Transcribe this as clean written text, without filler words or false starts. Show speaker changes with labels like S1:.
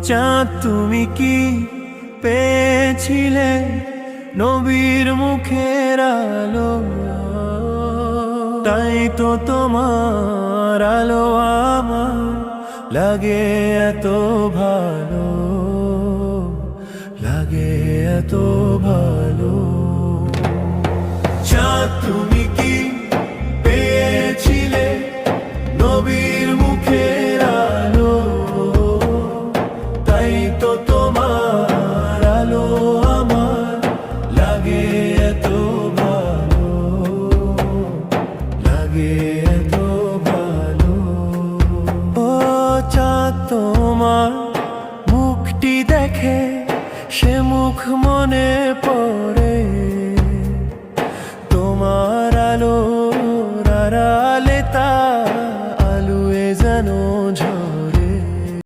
S1: চাঁদ তুমি কি পেয়েছিলে নবীর মুখের আলো? তাই তো তোমার আলো আমার লাগে এত ভালো, লাগে এত ভালো। চাঁদ তুমি কি পেয়েছিলে নবীর মুখের আলো? তাই তো তোমার আলো আমার লাগে এত ভালো, লাগে এত ভালো। ও চাঁদ তোমার মুখটি দেখে সে মুখ মনে পড়ে।